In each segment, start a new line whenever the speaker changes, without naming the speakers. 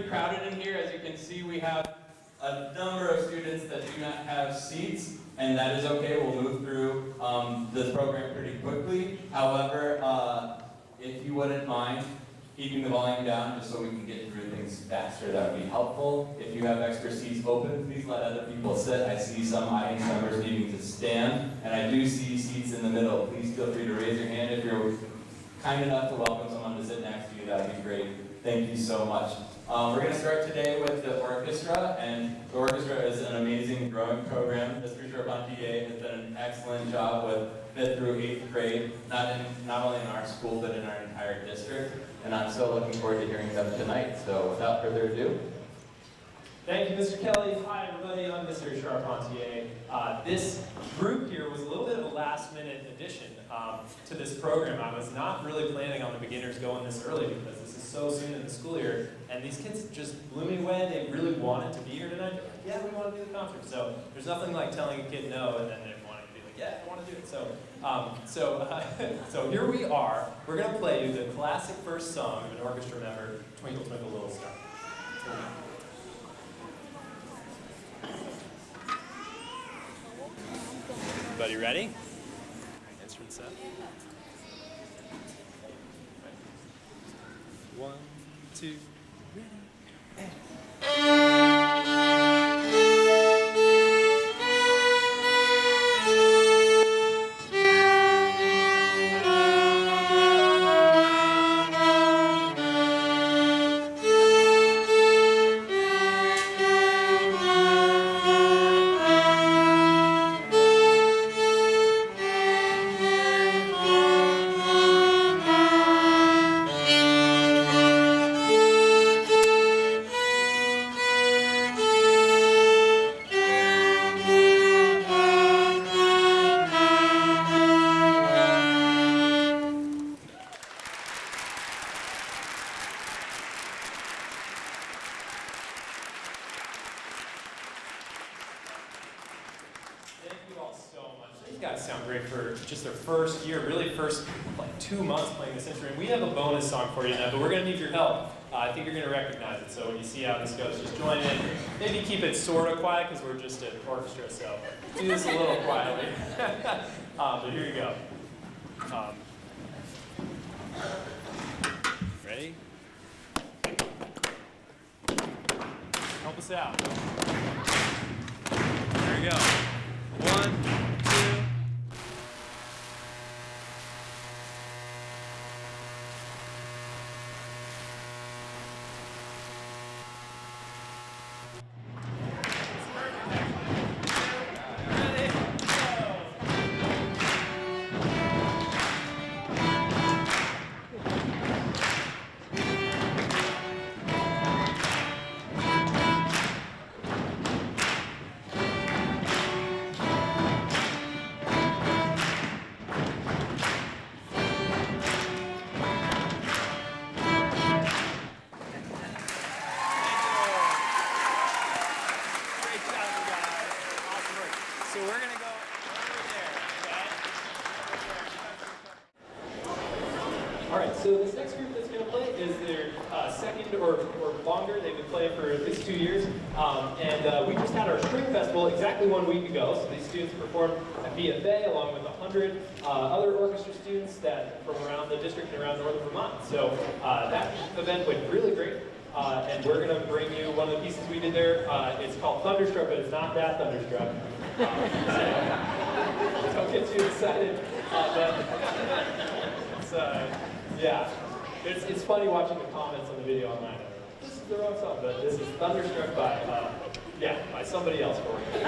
pretty crowded in here. As you can see, we have a number of students that do not have seats, and that is okay. We'll move through this program pretty quickly. However, if you wouldn't mind keeping the volume down just so we can get through things faster, that would be helpful. If you have extra seats open, please let other people sit. I see some audience members needing to stand, and I do see seats in the middle. Please feel free to raise your hand if you're kind enough to welcome someone to sit next to you. That would be great. Thank you so much. We're going to start today with the orchestra, and the orchestra is an amazing growing program. Mr. Charpentier has done an excellent job with 5th through 8th grade, not only in our school, but in our entire district, and I'm so looking forward to hearing them tonight. So without further ado.
Thank you, Mr. Kelly. Hi, everybody. I'm Mr. Charpentier. This group here was a little bit of a last-minute addition to this program. I was not really planning on the beginners going this early because this is so soon in the school year, and these kids just blew me away. They really wanted to be here tonight. They're like, yeah, we want to do the concert. So there's nothing like telling a kid no, and then they want to be like, yeah, I want to do it. So here we are. We're going to play you the classic first song of an orchestra member, Twinkle, Twinkle, Little Star. Everybody ready? Instrument set. One, two, ready. Just their first year, really first like 2 months playing this instrument. We have a bonus song for you now, but we're going to need your help. I think you're going to recognize it, so when you see how this goes, just join in. Maybe keep it sort of quiet because we're just an orchestra, so do this a little quietly. But here you go. Ready? Help us out. There we go. 1, 2. So this next group that's going to play is their second or longer. They've been playing for at least 2 years. We just had our spring festival exactly 1 week ago. So these students performed at BFA along with 100 other orchestra students from around the district and around northern Vermont. So that event went really great. And we're going to bring you one of the pieces we did there. It's called Thunderstruck, but it's not that Thunderstruck. So don't get too excited. Yeah, it's funny watching the comments on the video online. This is the wrong song, but this is Thunderstruck by somebody else for you.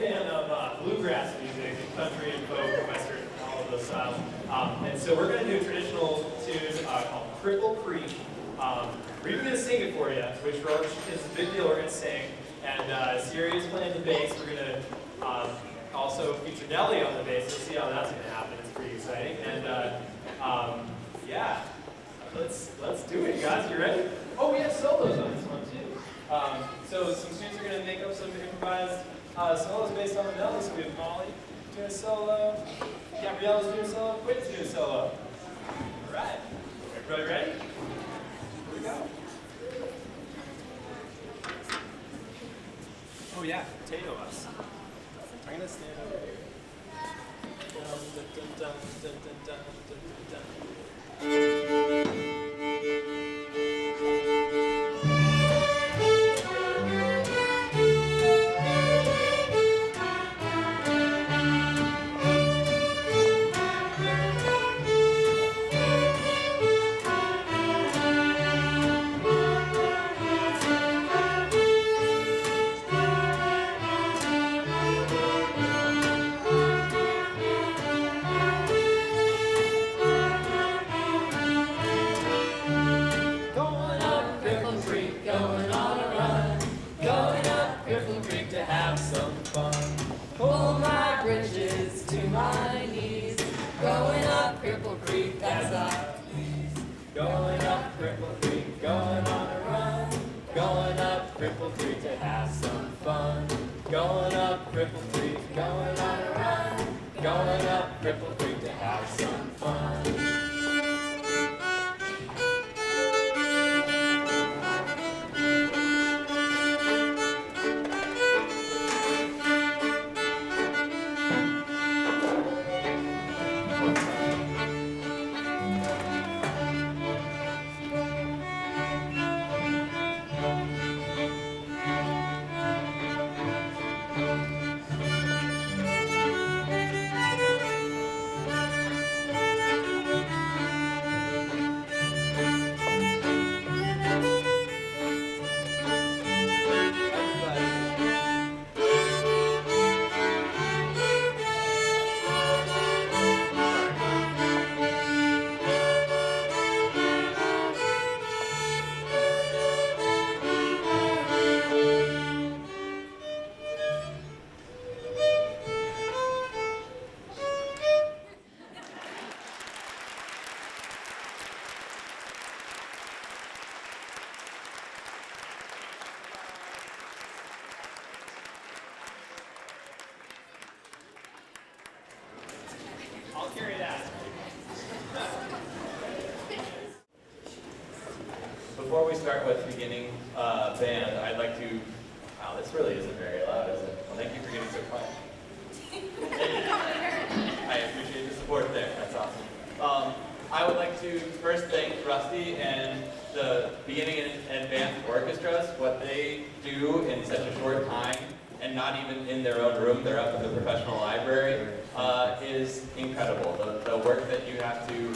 fan of bluegrass music, country and folk, western, all of those styles. And so we're going to do a traditional tune called Cripple Creek. We're even going to sing it for you, which is a big deal. We're going to sing. And Sirius playing the bass. We're going to also feature Nelly on the bass. We'll see how that's going to happen. It's pretty exciting. And yeah, let's do it, guys. You ready? Oh, we have solos on this one too. So some students are going to make up some improvised solos based on the Nelly. So we have Molly doing a solo. Gabriella's doing a solo. Quentin's doing a solo. All right. Everybody ready? Here we go. Oh yeah, potato us. I'm gonna stand over here. Dun, dun, dun, dun, dun, dun, dun, dun.
Before we start with beginning band, I'd like to, wow, this really isn't very loud, is it? Well, thank you for getting so quiet. I appreciate the support there, that's awesome. I would like to first thank Rusty and the beginning and advanced orchestras. What they do in such a short time, and not even in their own room, they're up in the professional library, is incredible. The work that you have to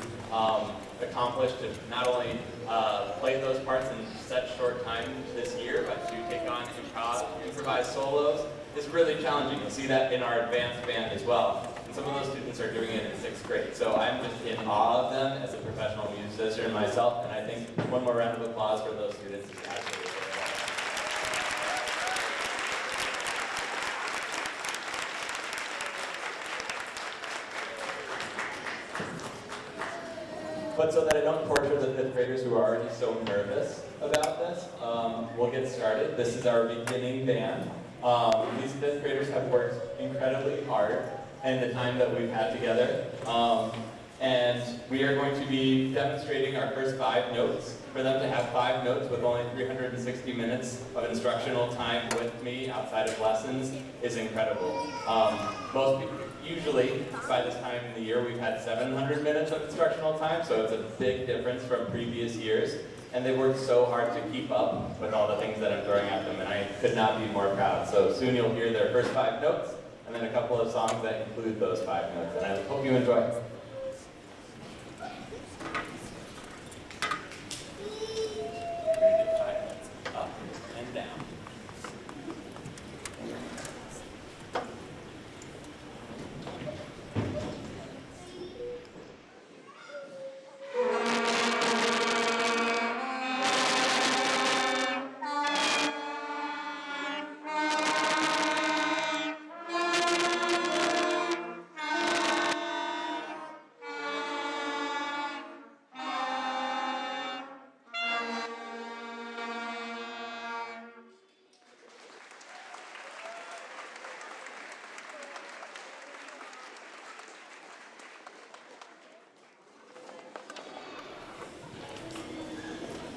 accomplish to not only play those parts in such short time this year, but to take on improvised solos is really challenging. You'll see that in our advanced band as well. And some of those students are doing it in 6th grade. So I'm just in awe of them as a professional musician myself, and I think one more round of applause for those students is absolutely great. But so that I don't torture the 5th graders who are already so nervous about this, we'll get started. This is our beginning band. These 5th graders have worked incredibly hard in the time that we've had together. And we are going to be demonstrating our first 5 notes. For them to have 5 notes with only 360 minutes of instructional time with me outside of lessons is incredible. Usually, by this time in the year, we've had 700 minutes of instructional time, so it's a big difference from previous years. And they worked so hard to keep up with all the things that I'm throwing at them, and I could not be more proud. So soon you'll hear their first 5 notes, and then a couple of songs that include those 5 notes, and I hope you enjoy. Up and down.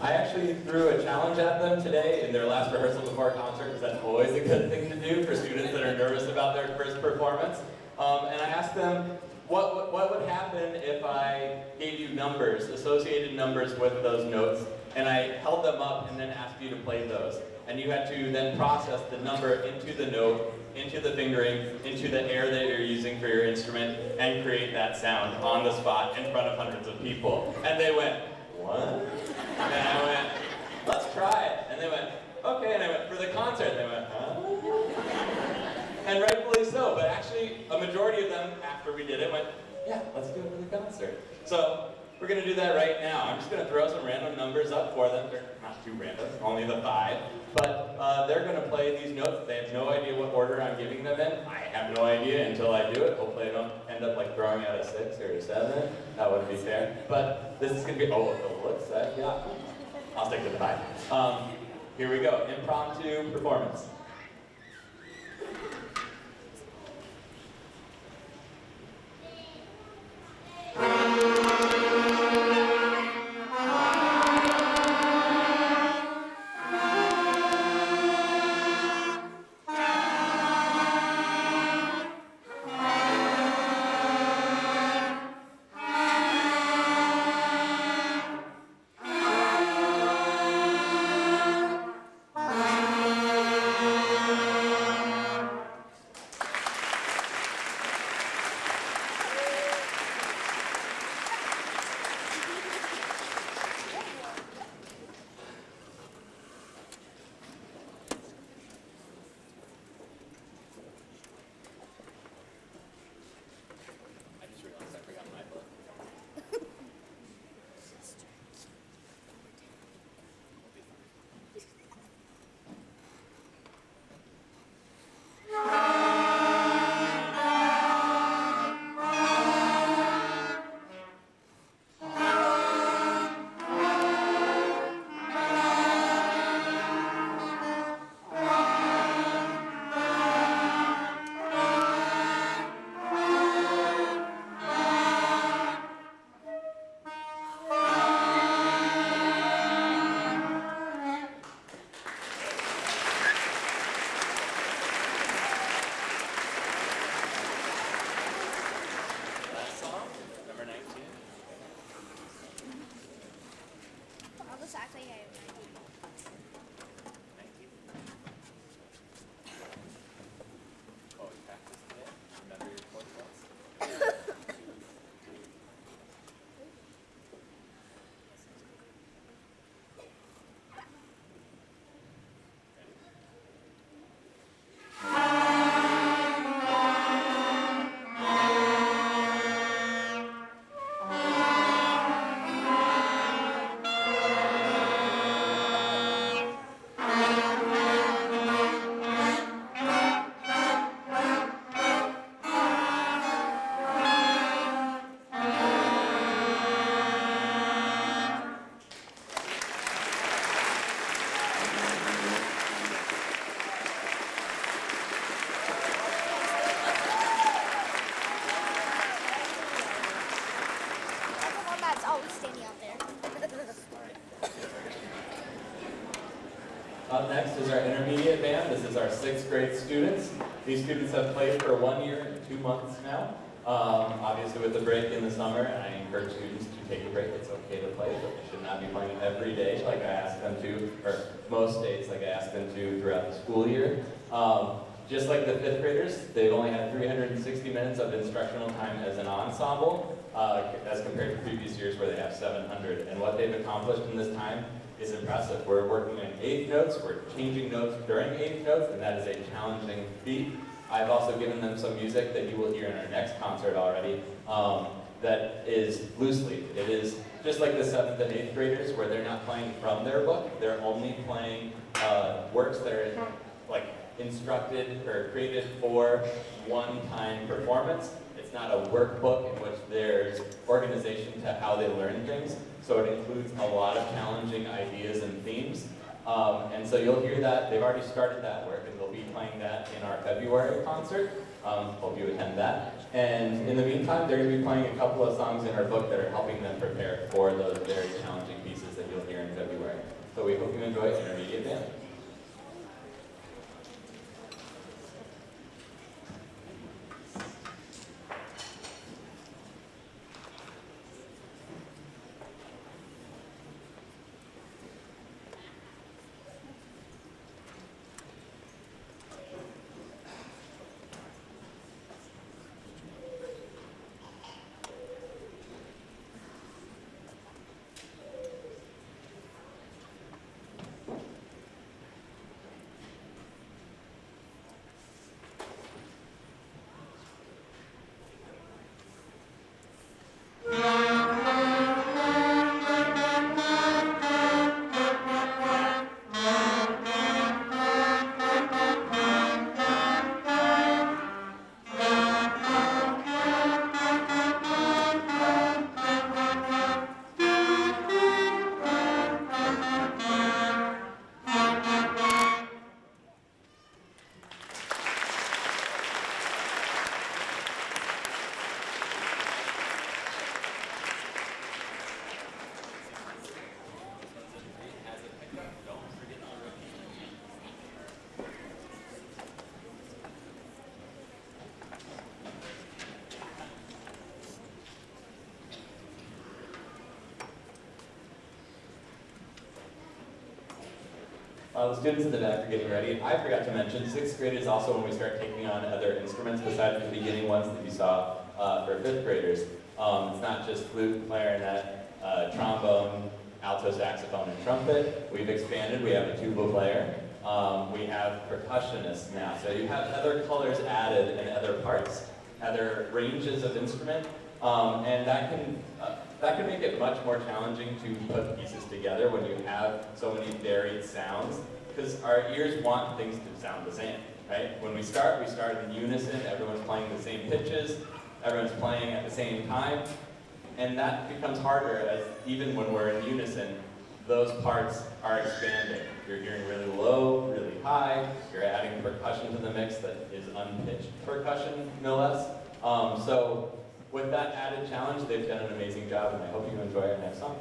I actually threw a challenge at them today in their last rehearsal before a concert, because that's always a good thing to do for students that are nervous about their first performance. And I asked them, what would happen if I gave you numbers, associated numbers with those notes, and I held them up and then asked you to play those. And you had to then process the number into the note, into the fingering, into the air that you're using for your instrument, and create that sound on the spot in front of hundreds of people. And they went, what? And I went, let's try it. And they went, okay. And I went, for the concert. And they went, huh? And rightfully so, but actually a majority of them, after we did it, went, yeah, let's do it for the concert. So we're gonna do that right now. I'm just gonna throw some random numbers up for them. They're not too random, only the 5. But they're gonna play these notes. They have no idea what order I'm giving them in. I have no idea until I do it. Hopefully I don't end up like throwing out a 6 or a 7. That wouldn't be fair. But this is gonna be, oh, the looks set, yeah. I'll stick to the 5. Here we go, impromptu performance. Up next is our intermediate band. This is our 6th grade students. These students have played for 1 year and 2 months now. Obviously with the break in the summer, and I encourage students to take a break. It's okay to play, but they should not be playing every day like I asked them to, or most days like I asked them to throughout the school year. Just like the 5th graders, they've only had 360 minutes of instructional time as an ensemble, as compared to previous years where they have 700. And what they've accomplished in this time is impressive. We're working in 8th notes, we're changing notes during 8th notes, and that is a challenging feat. I've also given them some music that you will hear in our next concert already, that is loosely. It is just like the 7th and 8th graders where they're not playing from their book, they're only playing works that are like instructed or created for one-time performance. It's not a workbook in which there's organization to how they learn things, so it includes a lot of challenging ideas and themes. And so you'll hear that. They've already started that work, and they'll be playing that in our February concert. Hope you attend that. And in the meantime, they're going to be playing a couple of songs in our book that are helping them prepare for those very challenging pieces that you'll hear in February. enjoy intermediate band. While the students in the back are getting ready, I forgot to mention, 6th grade is also when we start taking on other instruments besides the beginning ones that you saw for 5th graders. It's not just flute, clarinet, trombone, alto saxophone, and trumpet. We've expanded. We have a tuba player. We have percussionists now. So you have other colors added and other parts, other ranges of instrument, and that can make it much more challenging to put pieces together when you have so many varied sounds, because our ears want things to sound the same, right? When we start in unison, everyone's playing the same pitches, everyone's playing at the same time, and that becomes harder as even when we're in unison, those parts are expanding. You're hearing really low, really high, you're adding percussion to the mix that is unpitched percussion, no less. So with that added challenge, they've done an amazing job, and I hope you enjoy our next song.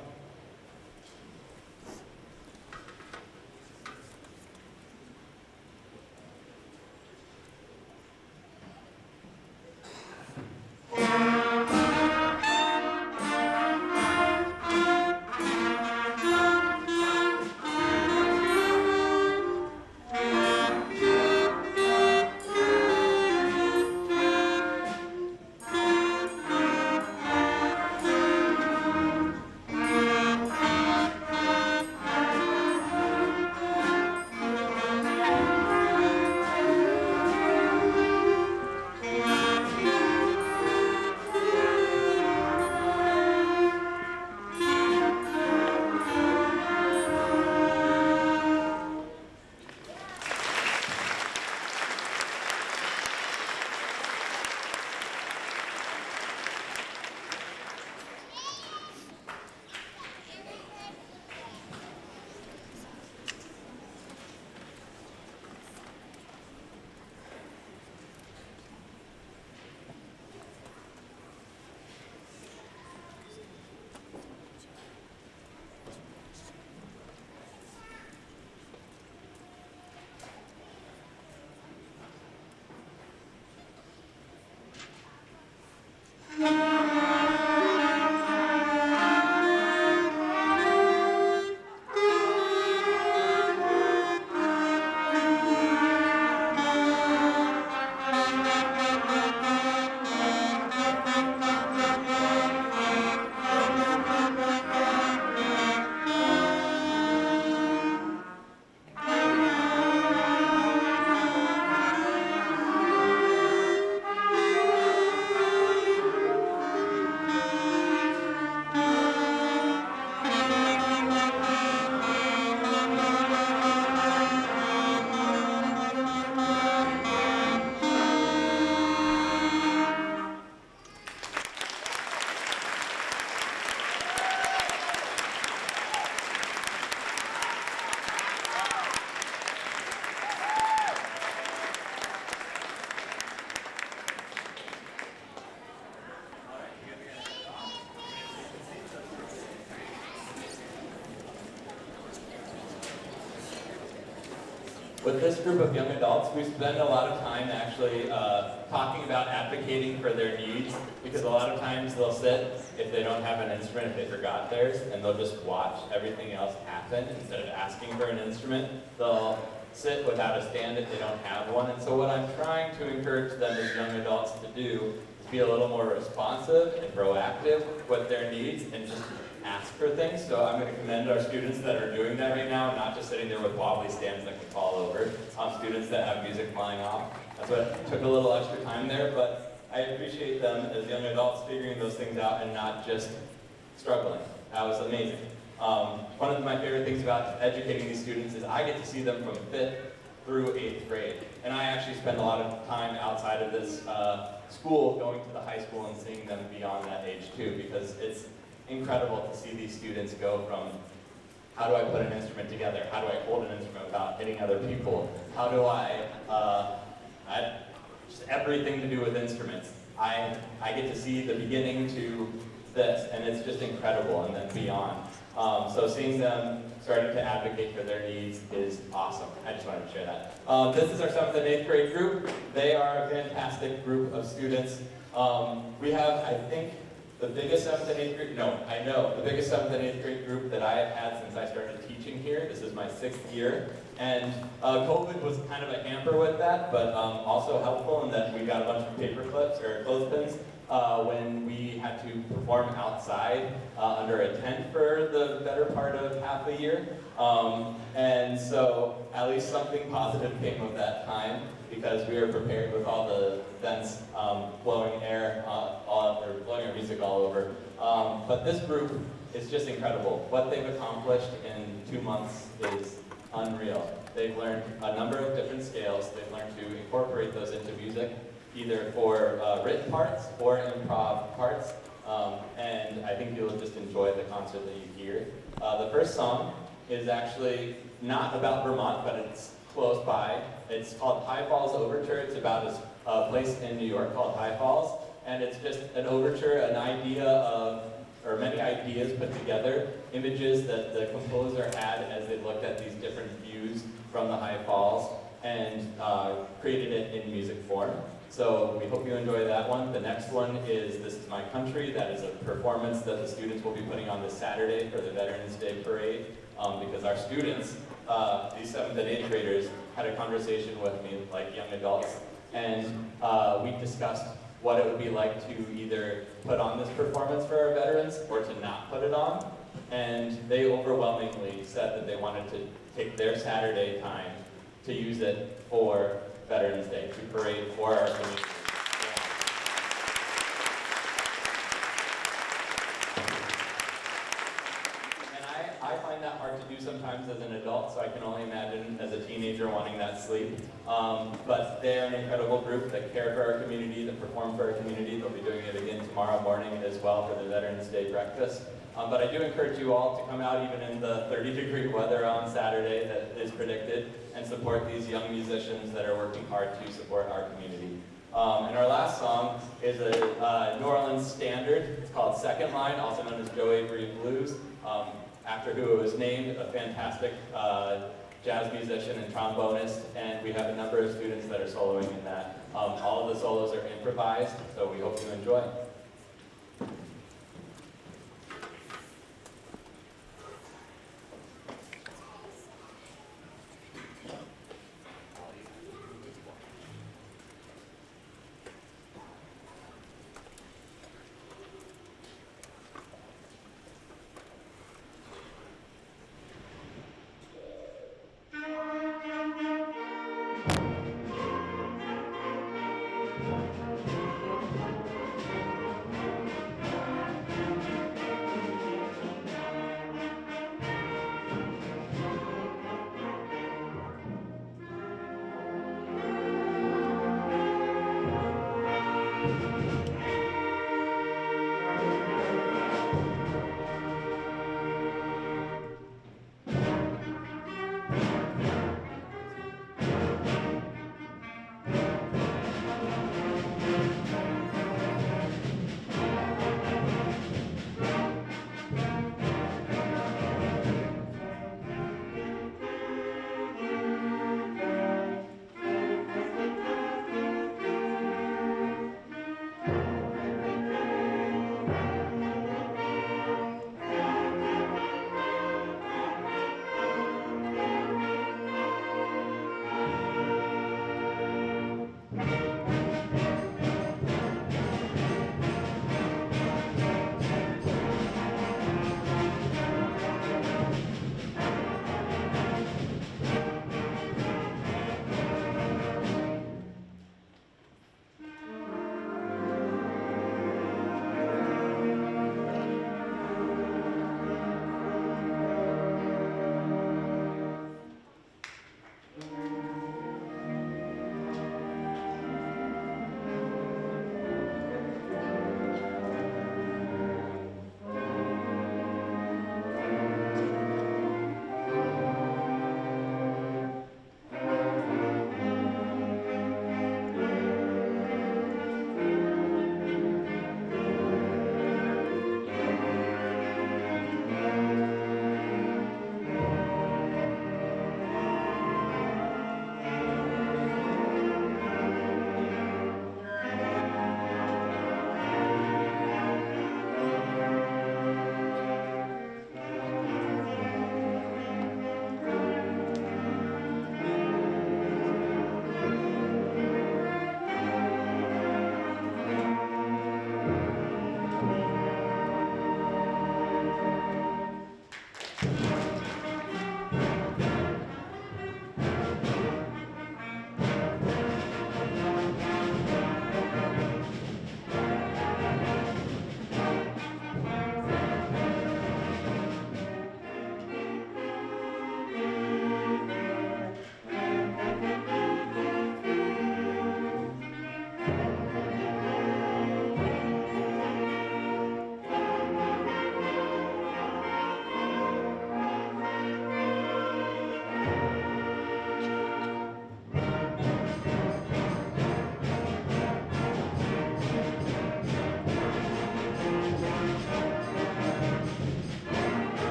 with this group of young adults, we spend a lot of time actually talking about advocating for their needs, because a lot of times they'll sit, if they don't have an instrument, if they forgot theirs, and they'll just watch everything else happen instead of asking for an instrument. They'll sit without a stand if they don't have one. And so what I'm trying to encourage them as young adults to do is be a little more responsive and proactive with their needs and just ask for things. So I'm going to commend our students that are doing that right now, not just sitting there with wobbly stands that can fall over. Students that have music flying off. That's what took a little extra time there, but I appreciate them as young adults figuring those things out and not just struggling. That was amazing. One of my favorite things about educating these students is I get to see them from 5th through 8th grade. And I actually spend a lot of time outside of this school going to the high school and seeing them beyond that age too, because it's incredible to see these students go from how do I put an instrument together? How do I hold an instrument without hitting other people? How do just everything to do with instruments. I get to see the beginning to this, and it's just incredible, and then beyond. So seeing them starting to advocate for their needs is awesome. I just wanted to share that. This is our 7th and 8th grade group. They are a fantastic group of students. We have, I think, the biggest 7th and 8th grade, the biggest 7th and 8th grade group that I have had since I started teaching here. This is my 6th year. And COVID was kind of a hamper with that, but also helpful in that we got a bunch of paper clips or clothespins when we had to perform outside under a tent for the better part of half a year. And so at least something positive came of that time, because we were prepared with all the vents blowing air, or blowing our music all over. But this group is just incredible. What they've accomplished in 2 months is unreal. They've learned a number of different scales. They've learned to incorporate those into music, either for written parts or improv parts. And I think you'll just enjoy the concert that you hear. The first song is actually not about Vermont, but it's close by. It's called High Falls Overture. It's about a place in New York called High Falls. And it's just an overture, an idea of, or many ideas put together, images that the composer had as they looked at these different views from the High Falls, and created it in music form. So we hope you enjoy that one. The next one is This Is My Country. That is a performance that the students will be putting on this Saturday for the Veterans Day Parade, because our students, these 7th and 8th graders, had a conversation with me, like young adults, and we discussed what it would be like to either put on this performance for our veterans or to not put it on. And they overwhelmingly said that they wanted to take their Saturday time to use it for Veterans Day, to parade for our community. I find that hard to do sometimes as an adult, so I can only imagine as a teenager wanting that sleep. But they're an incredible group that care for our community, that perform for our community. They'll be doing it again tomorrow morning as well for the Veterans Day breakfast. But I do encourage you all to come out even in the 30-degree weather on Saturday that is predicted, and support these young musicians that are working hard to support our community. And our last song is a New Orleans standard. It's called Second Line, also known as Joe Avery Blues, after who it was named, a fantastic jazz musician and trombonist, and we have a number of students that are soloing in that. All of the solos are improvised, so we hope you enjoy.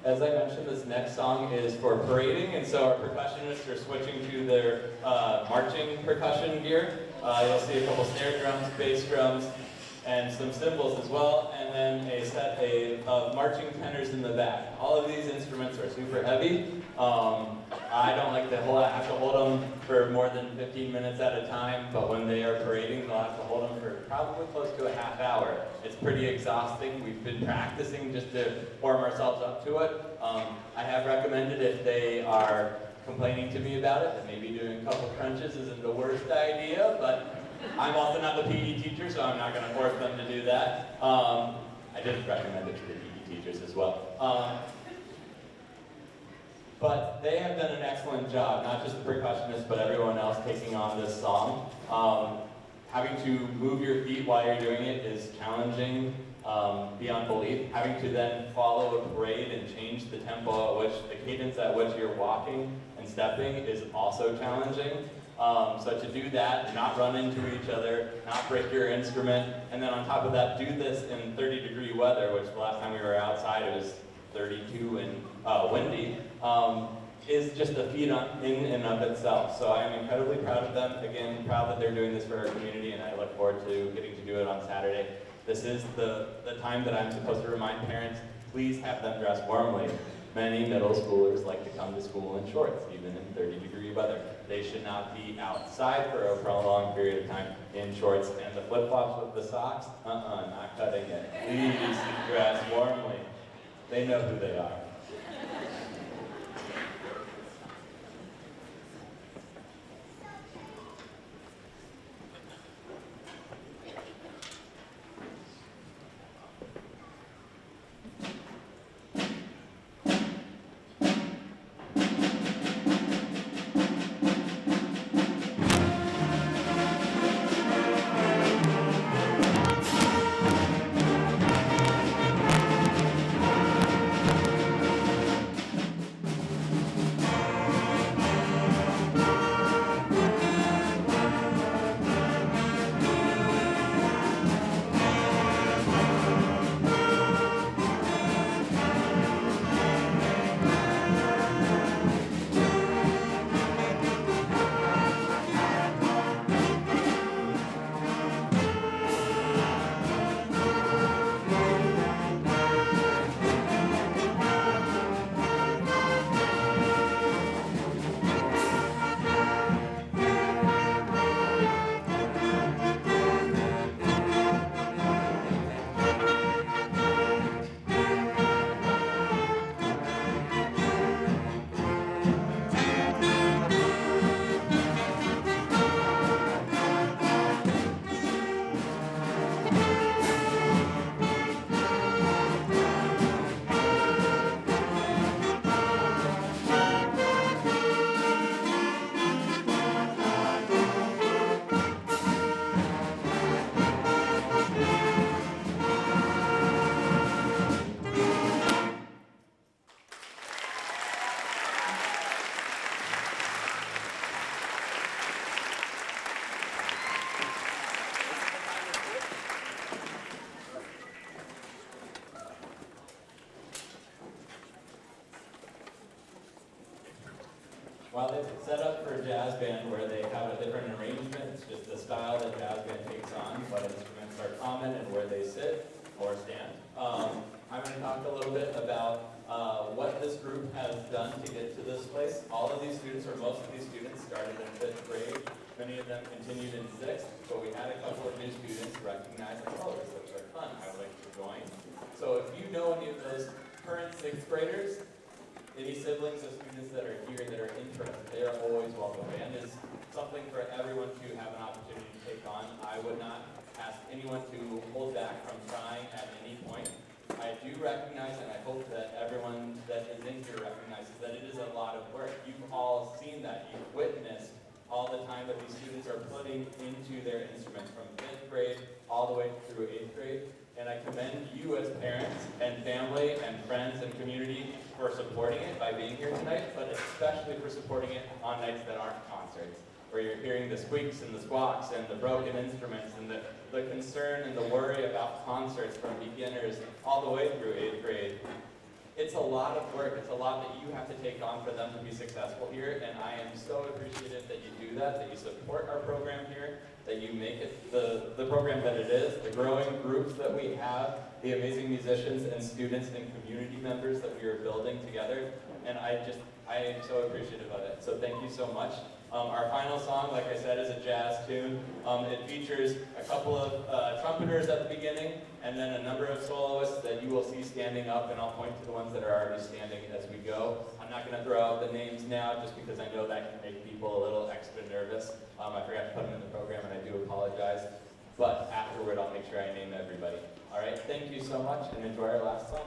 as I mentioned, this next song is for parading, and so our percussionists are switching to their marching percussion gear. You'll see a couple snare drums, bass drums, and some cymbals as well, and then a set of marching tenors in the back. All of these instruments are super heavy. I don't like to have to hold them for more than 15 minutes at a time, but when they are parading, they'll have to hold them for probably close to a half hour. It's pretty exhausting. We've been practicing just to warm ourselves up to it. I have recommended, if they are complaining to me about it, that maybe doing a couple crunches isn't the worst idea, but I'm also not the PE teacher, so I'm not going to force them to do that. I did recommend it to the PE teachers as well. But they have done an excellent job, not just the percussionists, but everyone else taking on this song. Having to move your feet while you're doing it is challenging beyond belief. Having to then follow a parade and change the tempo at which, the cadence at which you're walking and stepping is also challenging. So to do that, not run into each other, not break your instrument, and then on top of that, do this in 30-degree weather, which the last time we were outside it was 32 and windy, is just a feat in and of itself. So I am incredibly proud of them. Again, proud that they're doing this for our community, and I look forward to getting to do it on Saturday. This is the time that I'm supposed to remind parents, please have them dress warmly. Many middle schoolers like to come to school in shorts, even in 30-degree weather. They should not be outside for a prolonged period of time in shorts, and the flip-flops with the socks, not cutting it. Please dress warmly. They know who they are. While it's set up for a jazz band where they have a different arrangement, it's just the style that jazz band takes on, what instruments are common and where they sit or stand. I'm going to talk a little bit about what this group has done to get to this place. All of these students, or most of these students, started in 5th grade. Many of them continued in 6th, but we had a couple of new students recognize, like, oh, this looks like fun, I would like to join. So if you know any of those current 6th graders, any siblings of students that are here that are interested, they are always welcome. Band is something for everyone to have an opportunity to take on. I would not ask anyone to hold back from trying at any point. I do recognize, and I hope that everyone that is in here recognizes that it is a lot of work. You've all seen that. You've witnessed all the time that these students are putting into their instruments from 5th grade all the way through 8th grade. And I commend you as parents and family and friends and community for supporting it by being here tonight, but especially for supporting it on nights that aren't concerts, where you're hearing the squeaks and the squawks and the broken instruments and the concern and the worry about concerts from beginners all the way through 8th grade. it's a lot of work. It's a lot that you have to take on for them to be successful here, and I am so appreciative that you do that you support our program here, that you make it the program that it is, the growing groups that we have, the amazing musicians and students and community members that we are building together, and I am so appreciative of it. So thank you so much. Our final song, like I said, is a jazz tune. It features a couple of trumpeters at the beginning, and then a number of soloists that you will see standing up, and I'll point to the ones that are already standing as we go. I'm not going to throw out the names now, just because I know that can make people a little extra nervous. I forgot to put them in the program, and I do apologize. But afterward, I'll make sure I name everybody. All right, thank you so much, and enjoy our last song.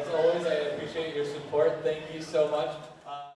As always, I appreciate your support. Thank you so much.